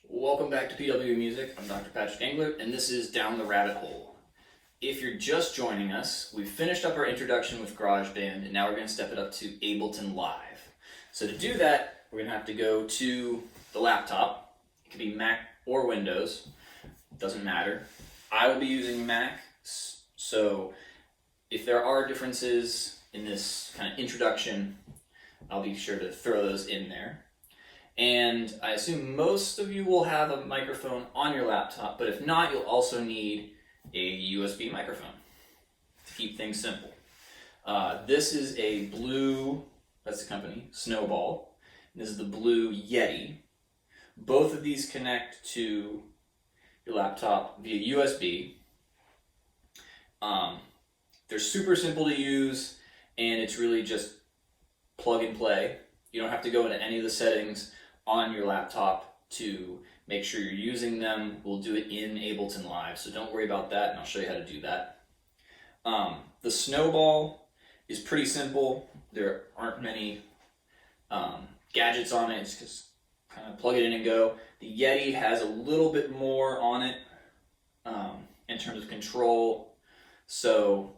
Welcome back to PW Music. I'm Dr. Patrick Engler, and this is Down the Rabbit Hole. If you're just joining us, we've finished up our introduction with GarageBand, and now we're going to step it up to Ableton Live. So to do that, we're going to have to go to the laptop. It could be Mac or Windows. It doesn't matter. I will be using Mac, so if there are differences in this kind of introduction, I'll be sure to throw those in there. And I assume most of you will have a microphone on your laptop, but if not, you'll also need a USB microphone to keep things simple. This is a blue, that's the company, Snowball. This is the blue Yeti. Both of these connect to your laptop via USB. They're super simple to use, and it's really just plug and play. You don't have to go into any of the settings on your laptop to make sure you're using them. We'll do it in Ableton Live, so don't worry about that, and I'll show you how to do that. The Snowball is pretty simple. There aren't many gadgets on it. It's just kind of plug it in and go. The Yeti has a little bit more on it in terms of control, so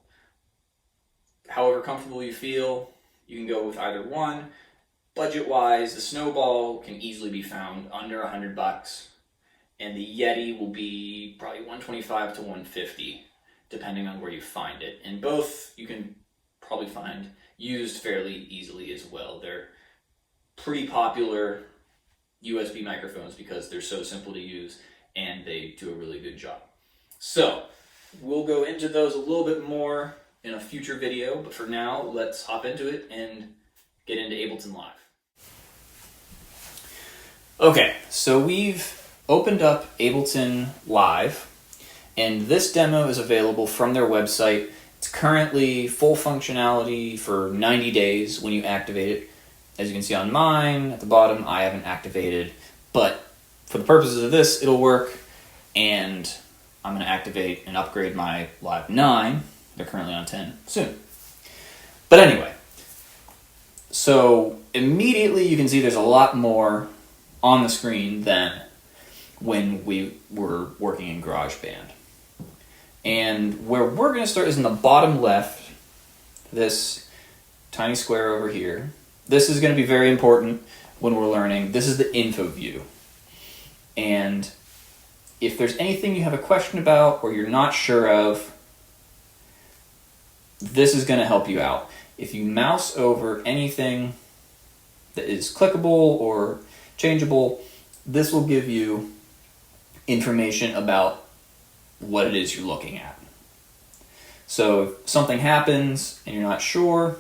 however comfortable you feel, you can go with either one. Budget-wise, the Snowball can easily be found under $100, and the Yeti will be probably $125 to $150, depending on where you find it. And both you can probably find used fairly easily as well. They're pretty popular USB microphones because they're so simple to use and they do a really good job. So we'll go into those a little bit more in a future video, but for now, let's hop into it and get into Ableton Live. Okay, so we've opened up Ableton Live, and this demo is available from their website. It's currently full functionality for 90 days when you activate it. As you can see on mine, at the bottom, I haven't activated, but for the purposes of this, it'll work, and I'm going to activate and upgrade my Live 9. They're currently on 10 soon. But anyway, so immediately you can see there's a lot more on the screen than when we were working in GarageBand. And where we're going to start is in the bottom left, this tiny square over here. This is going to be very important when we're learning. This is the info view. And if there's anything you have a question about or you're not sure of, this is going to help you out. If you mouse over anything that is clickable or changeable, this will give you information about what it is you're looking at. So if something happens and you're not sure,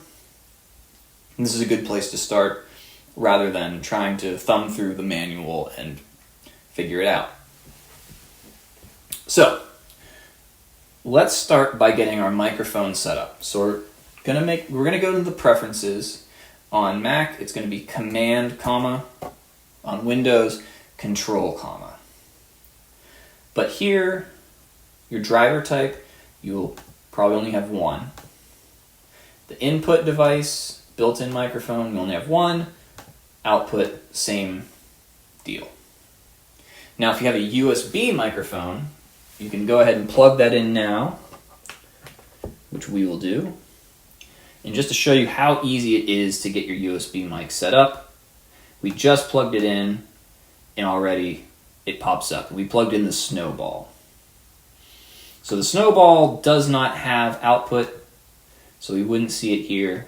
this is a good place to start rather than trying to thumb through the manual and figure it out. So let's start by getting our microphone set up. So we're gonna go to the preferences. On Mac, it's gonna be Command, comma. On Windows, Control, comma. But here, your driver type, you'll probably only have one. The input device, built-in microphone, you only have one. Output, same deal. Now, if you have a USB microphone, you can go ahead and plug that in now, which we will do. And just to show you how easy it is to get your USB mic set up, we just plugged it in and already it pops up. We plugged in the Snowball. So the Snowball does not have output, so we wouldn't see it here.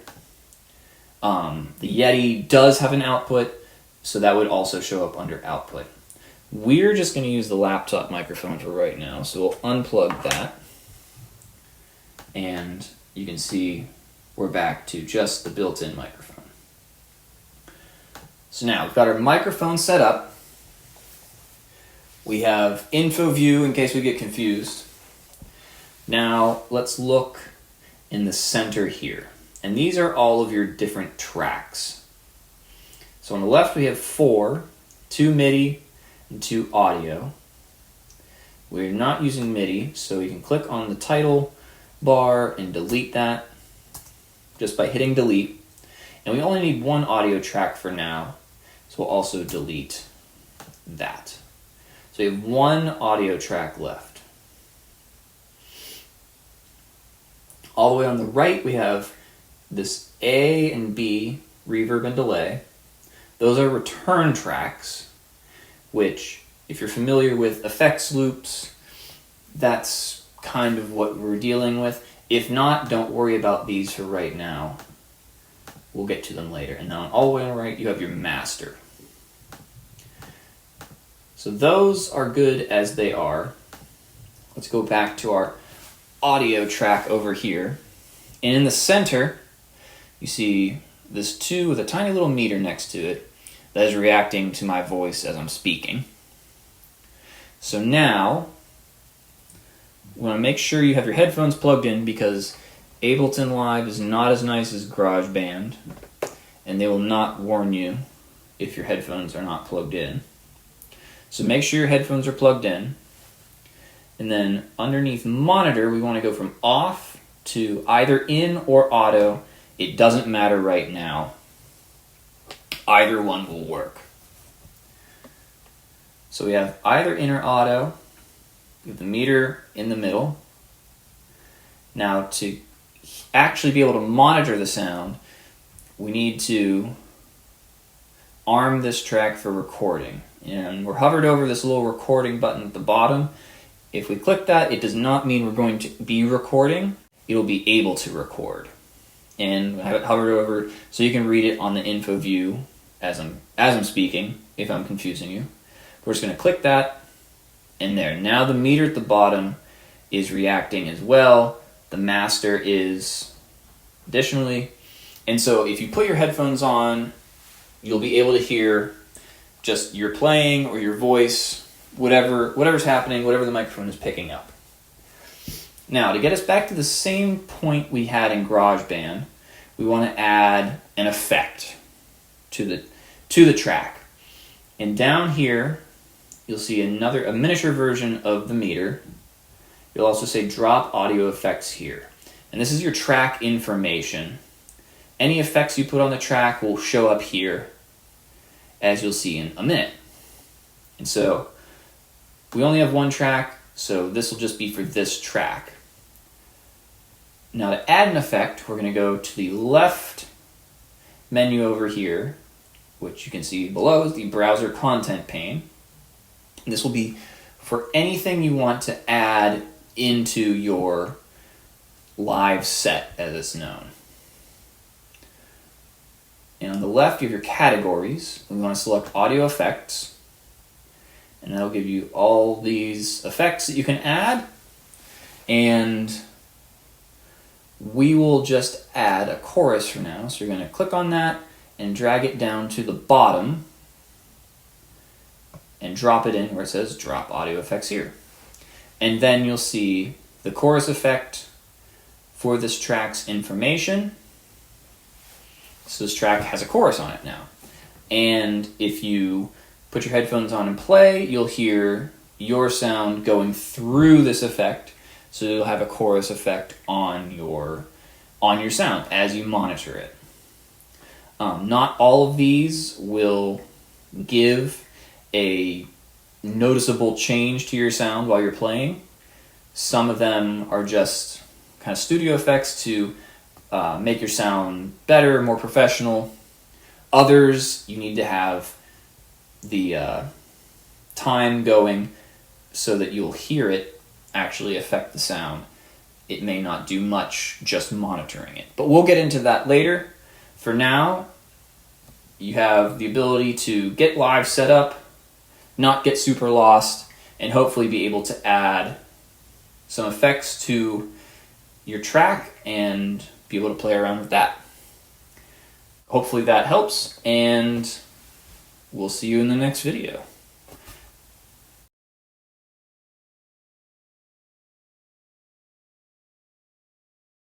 The Yeti does have an output, so that would also show up under output. We're just going to use the laptop microphone for right now, so we'll unplug that. And you can see we're back to just the built-in microphone. So now we've got our microphone set up. We have info view in case we get confused. Now let's look in the center here. And these are all of your different tracks. So on the left we have 4, 2 MIDI and 2 audio. We're not using MIDI, so you can click on the title bar and delete that just by hitting delete. And we only need one audio track for now, so we'll also delete that. So you have one audio track left. All the way on the right, we have this A and B, reverb and delay. Those are return tracks, which, if you're familiar with effects loops, that's kind of what we're dealing with. If not, don't worry about these for right now. We'll get to them later. And now all the way on the right, you have your master. So those are good as they are. Let's go back to our audio track over here. And in the center, you see this 2 with a tiny little meter next to it that is reacting to my voice as I'm speaking. So now, you want to make sure you have your headphones plugged in, because Ableton Live is not as nice as GarageBand, and they will not warn you if your headphones are not plugged in. So make sure your headphones are plugged in. And then underneath monitor, we want to go from off to either in or auto. It doesn't matter right now. Either one will work. So we have either in or auto. We have the meter in the middle. Now, to actually be able to monitor the sound, we need to arm this track for recording. And we're hovered over this little recording button at the bottom. If we click that, it does not mean we're going to be recording. It'll be able to record. And I have it hovered over so you can read it on the info view as I'm speaking, if I'm confusing you. We're just going to click that, and there. Now the meter at the bottom is reacting as well. The master is additionally. And so if you put your headphones on, you'll be able to hear just your playing or your voice, whatever's happening, whatever the microphone is picking up. Now, to get us back to the same point we had in GarageBand, we want to add an effect to the track. And down here, you'll see a miniature version of the meter. You'll also say drop audio effects here. And this is your track information. Any effects you put on the track will show up here, as you'll see in a minute. And so we only have one track, so this will just be for this track. Now to add an effect, we're going to go to the left menu over here, which you can see below is the browser content pane. And this will be for anything you want to add into your live set, as it's known. And on the left, you have your categories. We want to select audio effects. And that'll give you all these effects that you can add. And we will just add a chorus for now. So you're going to click on that and drag it down to the bottom and drop it in where it says drop audio effects here. And then you'll see the chorus effect for this track's information. So this track has a chorus on it now. And if you put your headphones on and play, you'll hear your sound going through this effect. So you'll have a chorus effect on your sound as you monitor it. Not all of these will give a noticeable change to your sound while you're playing. Some of them are just kind of studio effects to make your sound better, more professional. Others, you need to have the time going so that you'll hear it actually affect the sound. It may not do much just monitoring it, but we'll get into that later. For now, you have the ability to get live set up, not get super lost, and hopefully be able to add some effects to your track and be able to play around with that. Hopefully that helps, and we'll see you in the next video.